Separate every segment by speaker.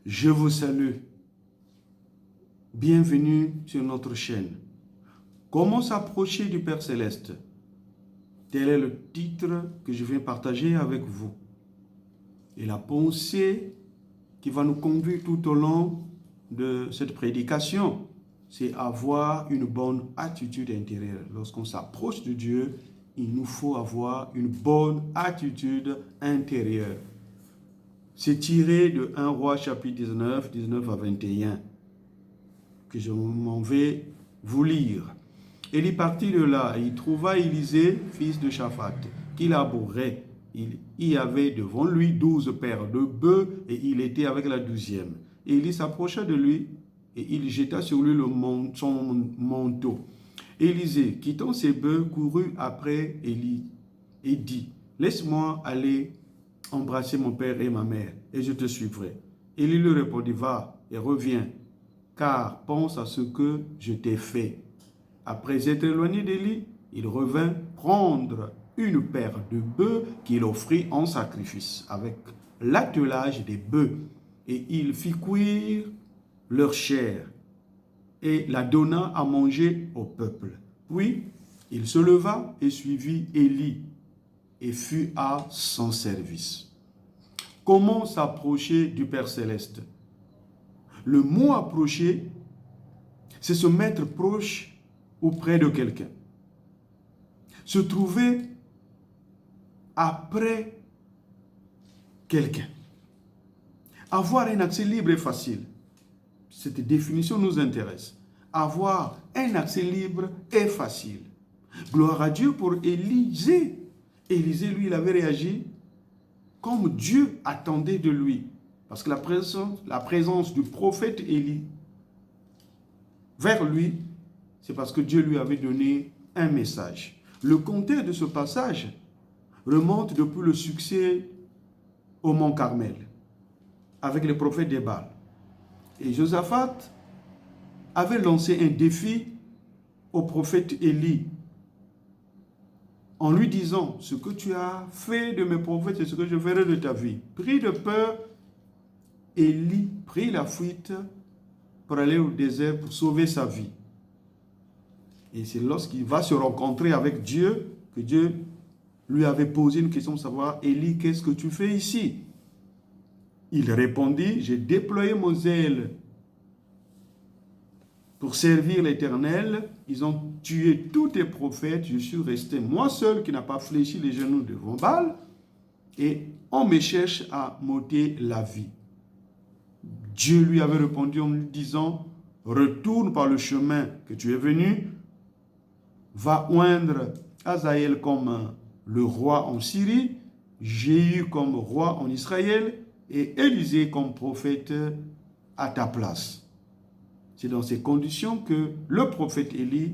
Speaker 1: Je vous salue. Bienvenue sur notre chaîne. Comment s'approcher du Père Céleste? Tel est le titre que je viens partager avec vous. Et la pensée qui va nous conduire tout au long de cette prédication, c'est avoir une bonne attitude intérieure. Lorsqu'on s'approche de Dieu, il nous faut avoir une bonne attitude intérieure. C'est tiré de 1 Roi chapitre 19, 19 à 21, que je m'en vais vous lire. Il est parti de là, il trouva Élisée, fils de Shaphat, qu'il abhorrait. Il y avait devant lui 12 paires de bœufs, et il était avec la 12e. Élie s'approcha de lui, et il jeta sur lui son manteau. Élisée, quittant ses bœufs, courut après Élie, et dit, « Laisse-moi aller embrasser mon père et ma mère, et je te suivrai. » Élie lui répondit, « Va et reviens, car pense à ce que je t'ai fait. » Après être éloigné d'Élie, il revint prendre une paire de bœufs qu'il offrit en sacrifice, avec l'attelage des bœufs, et il fit cuire leur chair, et la donna à manger au peuple. Puis il se leva et suivit Élie, et fut à son service. Comment s'approcher du Père Céleste? Le mot approcher, c'est se mettre proche auprès de quelqu'un. Se trouver après quelqu'un. Avoir un accès libre et facile. Cette définition nous intéresse. Avoir un accès libre et facile. Gloire à Dieu pour Élisée. Élisée, lui, il avait réagi comme Dieu attendait de lui. Parce que la présence du prophète Élie vers lui, c'est parce que Dieu lui avait donné un message. Le contexte de ce passage remonte depuis le succès au mont Carmel, avec les prophètes des Baals. Et Josaphat avait lancé un défi au prophète Élie, en lui disant, ce que tu as fait de mes prophètes, c'est ce que je ferai de ta vie. Pris de peur, Élie prit la fuite pour aller au désert pour sauver sa vie. Et c'est lorsqu'il va se rencontrer avec Dieu que Dieu lui avait posé une question de savoir, Élie, qu'est-ce que tu fais ici? Il répondit, j'ai déployé mon zèle pour servir l'Éternel. Ils ont tué tous tes prophètes. Je suis resté moi seul qui n'a pas fléchi les genoux devant Baal. Et on me cherche à m'ôter la vie. Dieu lui avait répondu en lui disant, retourne par le chemin que tu es venu, va oindre Hazaël comme le roi en Syrie, Jéhu comme roi en Israël, et Élisée comme prophète à ta place. C'est dans ces conditions que le prophète Élie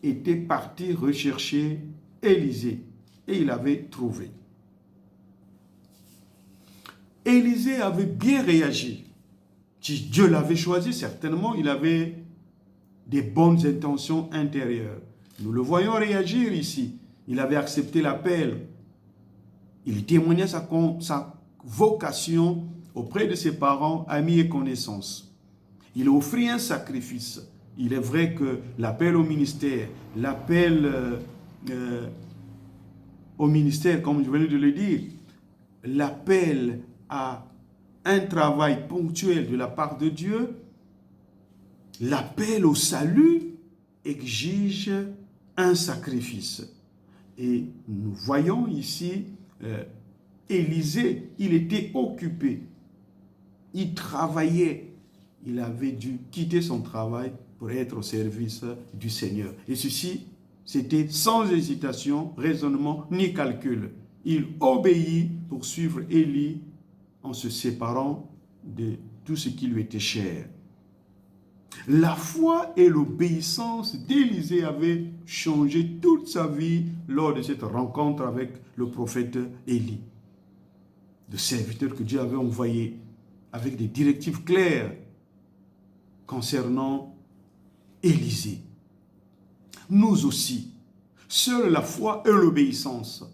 Speaker 1: était parti rechercher Élisée, et il avait trouvé. Élisée avait bien réagi. Si Dieu l'avait choisi, certainement il avait des bonnes intentions intérieures. Nous le voyons réagir ici. Il avait accepté l'appel. Il témoignait sa vocation auprès de ses parents, amis et connaissances. Il offrit un sacrifice. Il est vrai que l'appel au ministère, comme je venais de le dire, l'appel à un travail ponctuel de la part de Dieu, l'appel au salut exige un sacrifice. Et nous voyons ici Élisée, il était occupé, il travaillait, il avait dû quitter son travail pour être au service du Seigneur. Et ceci, c'était sans hésitation, raisonnement ni calcul. Il obéit pour suivre Élie en se séparant de tout ce qui lui était cher. La foi et l'obéissance d'Élisée avaient changé toute sa vie lors de cette rencontre avec le prophète Élie. Le serviteur que Dieu avait envoyé avec des directives claires concernant Élisée. Nous aussi, seule la foi et l'obéissance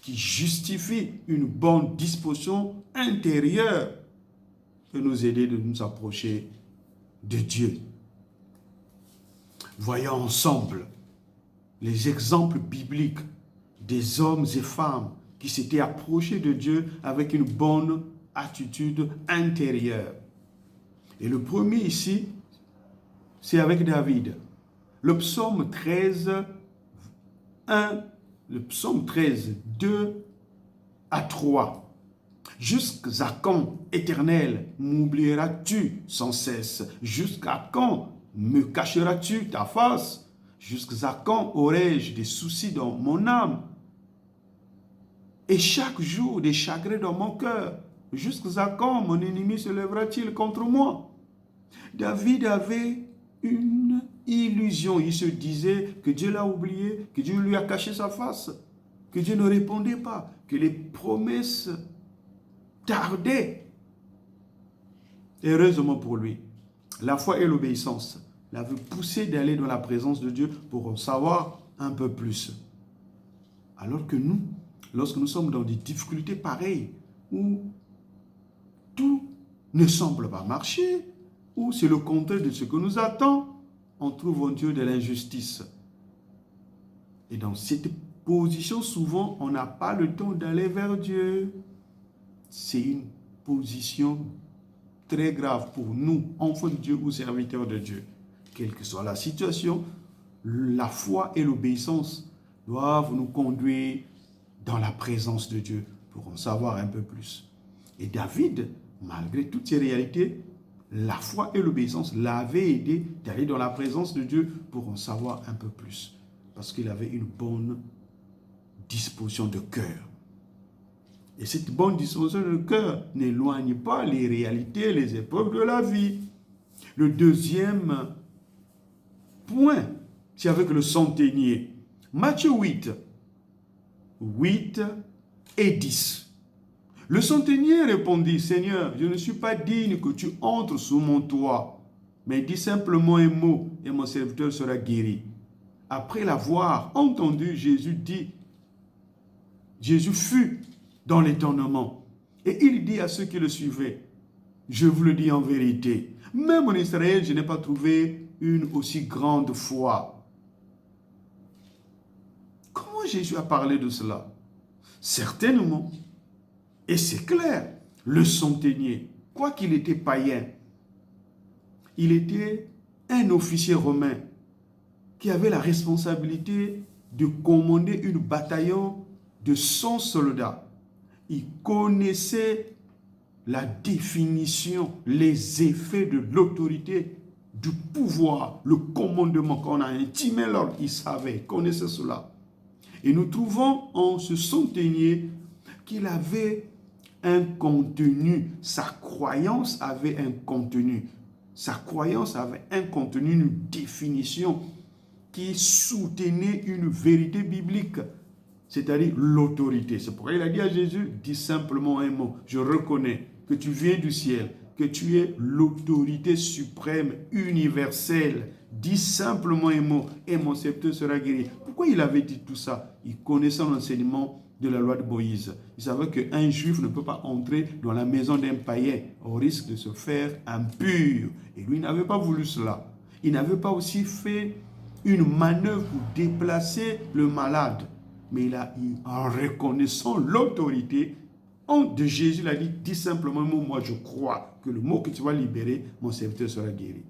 Speaker 1: qui justifient une bonne disposition intérieure et nous aider de nous approcher de Dieu. Voyons ensemble les exemples bibliques des hommes et femmes qui s'étaient approchés de Dieu avec une bonne attitude intérieure. Et le premier ici, c'est avec David. Le psaume 13, 2 à 3. Jusqu'à quand, Éternel, m'oublieras-tu sans cesse? Jusqu'à quand me cacheras-tu ta face? Jusqu'à quand aurai-je des soucis dans mon âme? Et chaque jour des chagrins dans mon cœur. Jusqu'à quand mon ennemi se lèvera-t-il contre moi? David avait une illusion. Il se disait que Dieu l'a oublié, que Dieu lui a caché sa face, que Dieu ne répondait pas, que les promesses tardaient. Heureusement pour lui, la foi et l'obéissance l'avaient poussé d'aller dans la présence de Dieu pour en savoir un peu plus. Alors que nous, lorsque nous sommes dans des difficultés pareilles, où tout ne semble pas marcher, où c'est le contraire de ce que nous attend, on trouve en Dieu de l'injustice. Et dans cette position, souvent, on n'a pas le temps d'aller vers Dieu. C'est une position très grave pour nous, enfants de Dieu ou serviteurs de Dieu. Quelle que soit la situation, la foi et l'obéissance doivent nous conduire dans la présence de Dieu pour en savoir un peu plus. Et David, malgré toutes ces réalités, la foi et l'obéissance l'avaient aidé d'aller dans la présence de Dieu pour en savoir un peu plus. Parce qu'il avait une bonne disposition de cœur. Et cette bonne disposition de cœur n'éloigne pas les réalités, les épreuves de la vie. Le deuxième point, c'est avec le centenier. Matthieu 8 et 10. Le centenier répondit, « Seigneur, je ne suis pas digne que tu entres sous mon toit, mais dis simplement un mot et mon serviteur sera guéri. » Après l'avoir entendu, Jésus fut dans l'étonnement. Et il dit à ceux qui le suivaient, « Je vous le dis en vérité, même en Israël, je n'ai pas trouvé une aussi grande foi. » Comment Jésus a parlé de cela? Certainement. Et c'est clair, le centenier, quoi qu'il était païen, il était un officier romain qui avait la responsabilité de commander une bataillon de 100 soldats. Il connaissait la définition, les effets de l'autorité, du pouvoir, le commandement. Quand on a intimé l'ordre, il savait, il connaissait cela. Et nous trouvons en ce centenier qu'il avait un contenu. Sa croyance avait un contenu. Sa croyance avait un contenu, une définition qui soutenait une vérité biblique, c'est-à-dire l'autorité. C'est pourquoi il a dit à Jésus, dis simplement un mot, je reconnais que tu viens du ciel, que tu es l'autorité suprême, universelle. Dis simplement un mot et mon serviteur sera guéri. Pourquoi il avait dit tout ça? Il connaissait l'enseignement de la loi de Moïse. Il savait qu'un juif ne peut pas entrer dans la maison d'un païen au risque de se faire impur. Et lui, il n'avait pas voulu cela. Il n'avait pas aussi fait une manœuvre pour déplacer le malade. Mais en reconnaissant l'autorité de Jésus, il a dit, dis simplement un mot, moi je crois que le mot que tu vas libérer, mon serviteur sera guéri.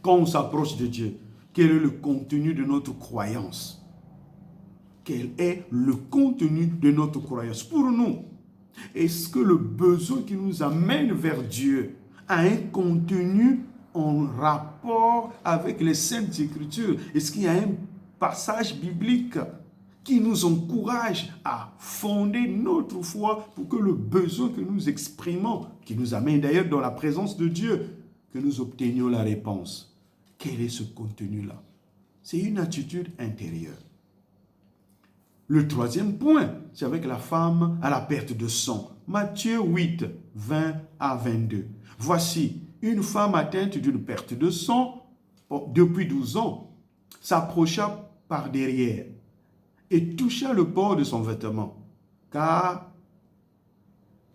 Speaker 1: Quand on s'approche de Dieu, quel est le contenu de notre croyance? Quel est le contenu de notre croyance pour nous? Est-ce que le besoin qui nous amène vers Dieu a un contenu en rapport avec les Saintes Écritures? Est-ce qu'il y a un passage biblique qui nous encourage à fonder notre foi pour que le besoin que nous exprimons, qui nous amène d'ailleurs dans la présence de Dieu, que nous obtenions la réponse? Quel est ce contenu-là? C'est une attitude intérieure. Le troisième point, c'est avec la femme à la perte de sang. Matthieu 8, 20 à 22. Voici, une femme atteinte d'une perte de sang depuis 12 ans s'approcha par derrière et toucha le bord de son vêtement, car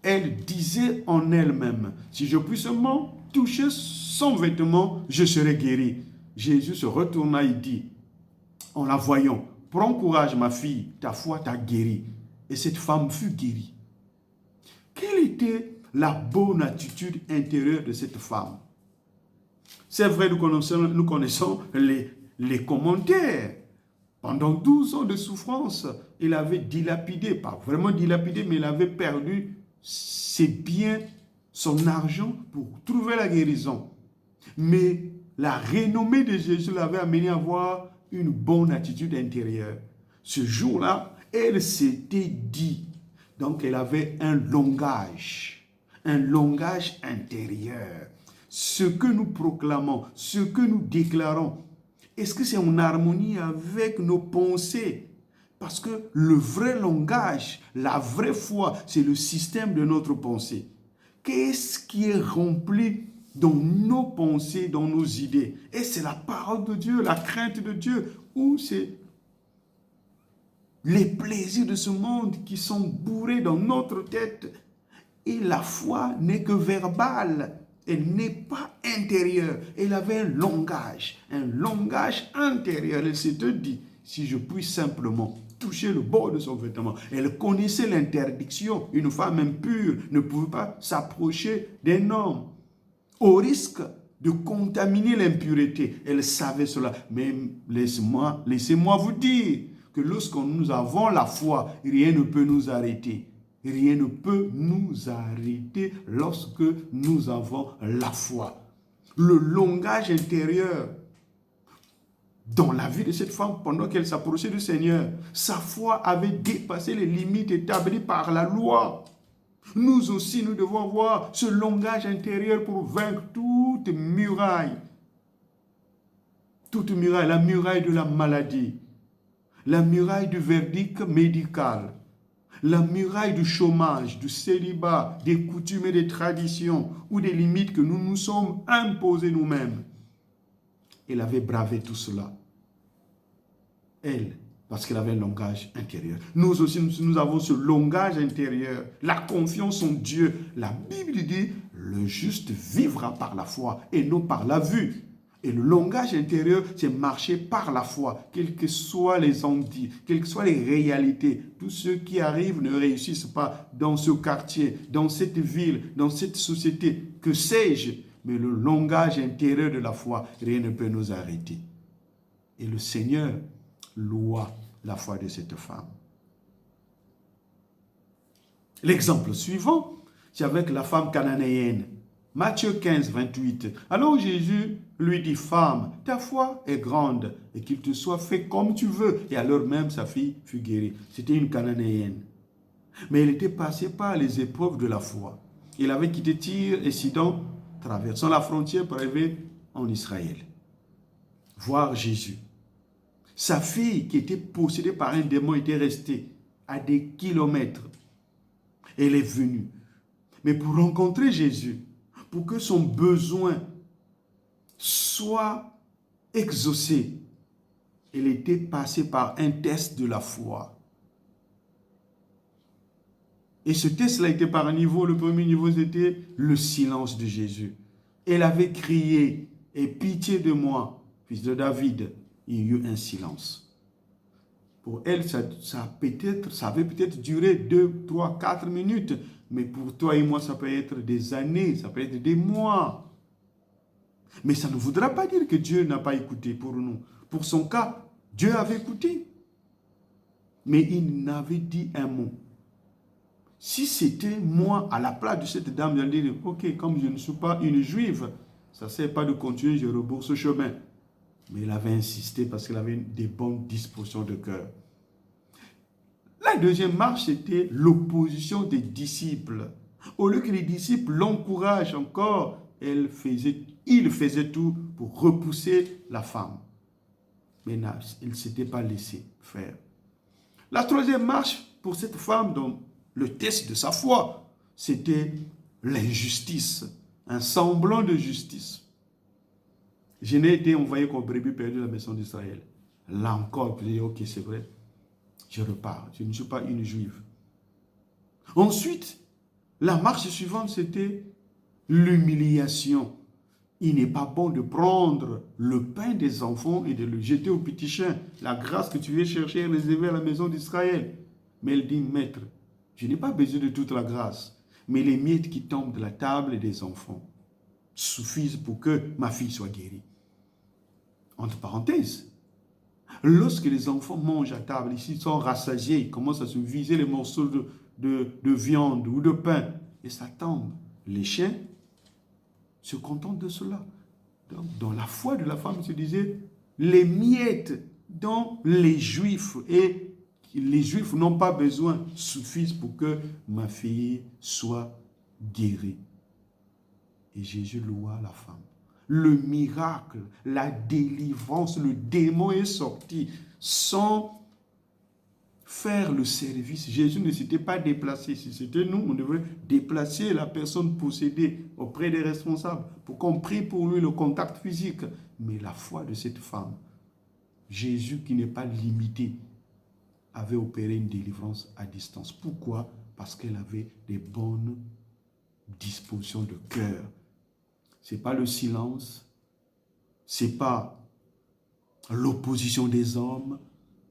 Speaker 1: elle disait en elle-même, si je puis seulement toucher son vêtement, je serai guéri. Jésus se retourna et dit, en la voyant, prends courage ma fille, ta foi t'a guéri. Et cette femme fut guérie. Quelle était la bonne attitude intérieure de cette femme? C'est vrai, nous connaissons les commentaires. Pendant 12 ans de souffrance, il avait dilapidé, pas vraiment dilapidé, mais il avait perdu ses biens, son argent pour trouver la guérison. Mais la renommée de Jésus l'avait amené à avoir une bonne attitude intérieure. Ce jour-là, elle s'était dit, donc elle avait un langage intérieur. Ce que nous proclamons, ce que nous déclarons, est-ce que c'est en harmonie avec nos pensées? Parce que le vrai langage, la vraie foi, c'est le système de notre pensée. Qu'est-ce qui est rempli dans nos pensées, dans nos idées? Et c'est la parole de Dieu, la crainte de Dieu, ou c'est les plaisirs de ce monde qui sont bourrés dans notre tête. Et la foi n'est que verbale. Elle n'est pas intérieure. Elle avait un langage intérieur. Elle s'était dit, si je puis simplement toucher le bord de son vêtement. Elle connaissait l'interdiction. Une femme impure ne pouvait pas s'approcher d'un homme au risque de contaminer l'impureté. Elle savait cela. Mais laissez-moi vous dire que lorsque nous avons la foi, rien ne peut nous arrêter. Rien ne peut nous arrêter lorsque nous avons la foi. Le langage intérieur dans la vie de cette femme pendant qu'elle s'approchait du Seigneur, sa foi avait dépassé les limites établies par la loi. Nous aussi, nous devons avoir ce langage intérieur pour vaincre toute muraille. Toute muraille, la muraille de la maladie, la muraille du verdict médical, la muraille du chômage, du célibat, des coutumes et des traditions ou des limites que nous nous sommes imposées nous-mêmes. Elle avait bravé tout cela. Elle, parce qu'elle avait un langage intérieur. Nous aussi, nous avons ce langage intérieur, la confiance en Dieu. La Bible dit, le juste vivra par la foi et non par la vue. Et le langage intérieur, c'est marcher par la foi, quels que soient les endits, quelles que soient les réalités. Tous ceux qui arrivent ne réussissent pas dans ce quartier, dans cette ville, dans cette société, que sais-je. Mais le langage intérieur de la foi, rien ne peut nous arrêter. Et le Seigneur loua la foi de cette femme. L'exemple suivant, c'est avec la femme cananéenne. Matthieu 15, 28. Alors Jésus lui dit, femme, ta foi est grande et qu'il te soit fait comme tu veux. Et alors même sa fille fut guérie. C'était une cananéenne. Mais elle était passée par les épreuves de la foi. Il avait quitté Tyr et Sidon, traversant la frontière pour arriver en Israël. Voir Jésus. Sa fille qui était possédée par un démon était restée à des kilomètres. Elle est venue. Mais pour rencontrer Jésus, pour que son besoin soit exaucé, elle était passée par un test de la foi. Et ce test-là était par un niveau. Le premier niveau, c'était le silence de Jésus. Elle avait crié, « Aie pitié de moi, fils de David. » Il y eut un silence. Pour elle, ça avait peut-être duré 2, 3, 4 minutes. Mais pour toi et moi, ça peut être des années, ça peut être des mois. Mais ça ne voudra pas dire que Dieu n'a pas écouté pour nous. Pour son cas, Dieu avait écouté. Mais il n'avait dit un mot. Si c'était moi à la place de cette dame, j'allais dire, ok, comme je ne suis pas une juive, ça ne sert pas de continuer, je rebrousse ce chemin. Mais il avait insisté parce qu'il avait des bonnes dispositions de cœur. La deuxième marche, c'était l'opposition des disciples. Au lieu que les disciples l'encouragent encore, il faisait tout pour repousser la femme. Mais il ne s'était pas laissé faire. La troisième marche pour cette femme, dans le test de sa foi, c'était l'injustice, un semblant de justice. Je n'ai été envoyé comme brebis perdu de la maison d'Israël. Là encore, je dis, ok, c'est vrai. Je repars. Je ne suis pas une juive. Ensuite, La marche suivante, c'était l'humiliation. Il n'est pas bon de prendre le pain des enfants et de le jeter aux petits chiens. La grâce que tu veux chercher est réservée à la maison d'Israël. Mais elle dit, maître, je n'ai pas besoin de toute la grâce, mais les miettes qui tombent de la table des enfants suffisent pour que ma fille soit guérie. Entre parenthèses, lorsque les enfants mangent à table, ici, ils sont rassasiés, ils commencent à se viser les morceaux de viande ou de pain, et ça tombe. Les chiens se contentent de cela. Donc, dans la foi de la femme, il se disait, les miettes dont les Juifs et les Juifs n'ont pas besoin suffisent pour que ma fille soit guérie. Et Jésus loua la femme. Le miracle, la délivrance, le démon est sorti sans faire le service. Jésus ne s'était pas déplacé. Si c'était nous, on devrait déplacer la personne possédée auprès des responsables pour qu'on prie pour lui le contact physique. Mais la foi de cette femme, Jésus qui n'est pas limité, avait opéré une délivrance à distance. Pourquoi? Parce qu'elle avait des bonnes dispositions de cœur. Ce n'est pas le silence, ce n'est pas l'opposition des hommes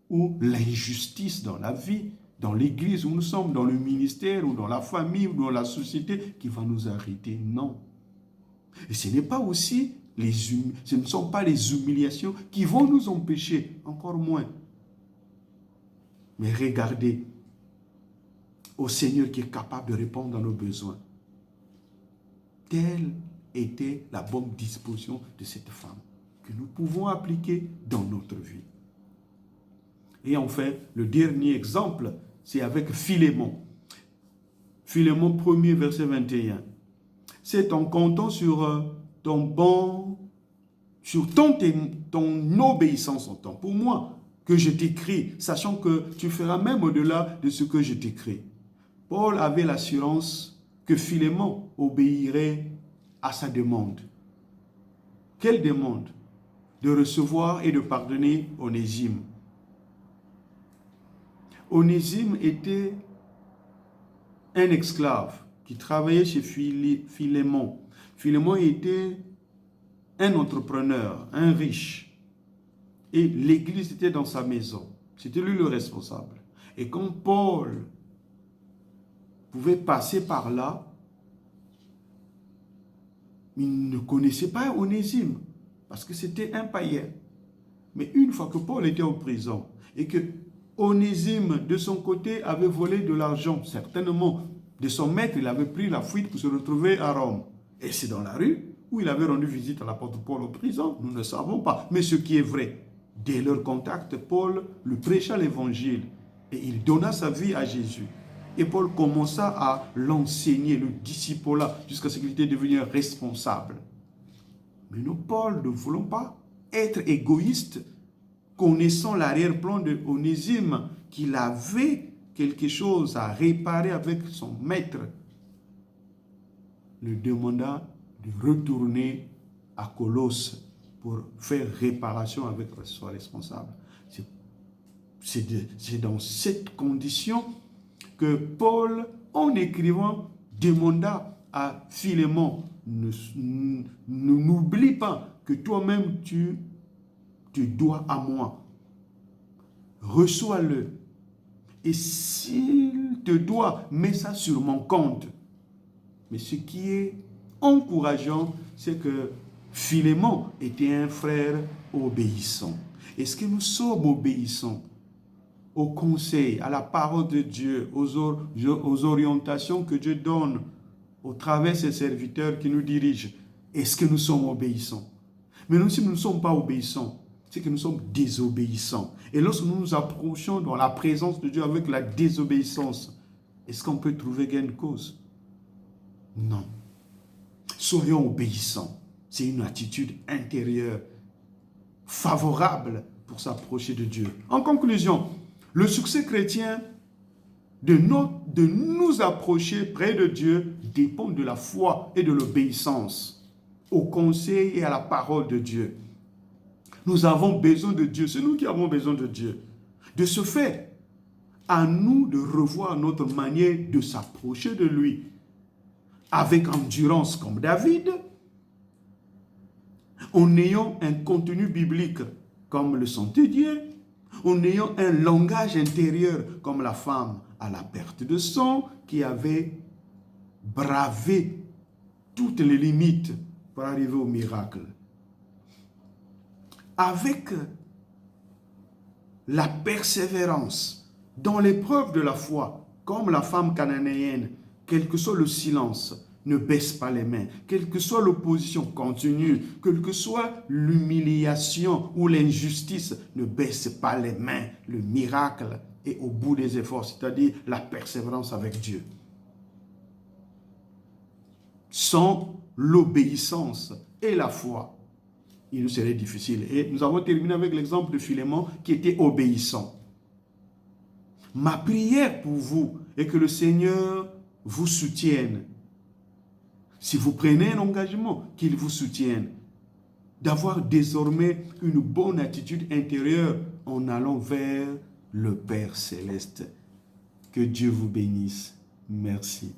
Speaker 1: ou l'injustice dans la vie, dans l'église où nous sommes, dans le ministère ou dans la famille ou dans la société qui va nous arrêter. Non. Et ce n'est pas aussi ce ne sont pas les humiliations qui vont nous empêcher, encore moins. Mais regardez au Seigneur qui est capable de répondre à nos besoins. Telle était la bonne disposition de cette femme que nous pouvons appliquer dans notre vie. Et enfin, le dernier exemple, c'est avec Philémon. Philémon 1er, verset 21. C'est en comptant sur ton obéissance en temps. Pour moi, que je t'écris, sachant que tu feras même au-delà de ce que je t'écris. Paul avait l'assurance que Philémon obéirait à sa demande. Quelle demande? De recevoir et de pardonner Onésime. Onésime était un esclave qui travaillait chez Philémon. Philémon était un entrepreneur, un riche. Et l'église était dans sa maison. C'était lui le responsable. Et quand Paul pouvait passer par là, il ne connaissait pas Onésime, parce que c'était un païen. Mais une fois que Paul était en prison, et que Onésime, de son côté, avait volé de l'argent, certainement de son maître, il avait pris la fuite pour se retrouver à Rome. Et c'est dans la rue où il avait rendu visite à l'apôtre Paul en prison, nous ne savons pas. Mais ce qui est vrai, dès leur contact, Paul lui prêcha l'évangile et il donna sa vie à Jésus. Et Paul commença à l'enseigner, le disciple-là, jusqu'à ce qu'il était devenu responsable. Mais nous, Paul, ne voulons pas être égoïste, connaissant l'arrière-plan de Onésime, qu'il avait quelque chose à réparer avec son maître, lui demanda de retourner à Colosse pour faire réparation avec son responsable. C'est dans cette condition que Paul, en écrivant, demanda à Philémon, n'oublie pas que toi-même tu dois à moi. Reçois-le. Et s'il te doit, mets ça sur mon compte. Mais ce qui est encourageant, c'est que Philémon était un frère obéissant. Est-ce que nous sommes obéissants au conseil, à la parole de Dieu, aux orientations que Dieu donne au travers de ses serviteurs qui nous dirigent? Est-ce que nous sommes obéissants? Mais nous, si nous ne sommes pas obéissants, c'est que nous sommes désobéissants. Et lorsque nous nous approchons dans la présence de Dieu avec la désobéissance, est-ce qu'on peut trouver gain de cause? Non. Soyons obéissants. C'est une attitude intérieure favorable pour s'approcher de Dieu. En conclusion, le succès chrétien de nous approcher près de Dieu dépend de la foi et de l'obéissance au conseil et à la parole de Dieu. Nous avons besoin de Dieu, c'est nous qui avons besoin de Dieu. De ce fait, à nous de revoir notre manière de s'approcher de lui avec endurance comme David, en ayant un contenu biblique comme le Santé Dieu, en ayant un langage intérieur comme la femme à la perte de sang qui avait bravé toutes les limites pour arriver au miracle. Avec la persévérance dans l'épreuve de la foi, comme la femme cananéenne, quel que soit le silence, ne baisse pas les mains, quelle que soit l'opposition, continue, quelle que soit l'humiliation ou l'injustice, ne baisse pas les mains. Le miracle est au bout des efforts, c'est-à-dire la persévérance avec Dieu. Sans l'obéissance et la foi, il nous serait difficile. Et nous avons terminé avec l'exemple de Philémon qui était obéissant. Ma prière pour vous est que le Seigneur vous soutienne. Si vous prenez un engagement, qu'il vous soutienne. D'avoir désormais une bonne attitude intérieure en allant vers le Père Céleste. Que Dieu vous bénisse. Merci.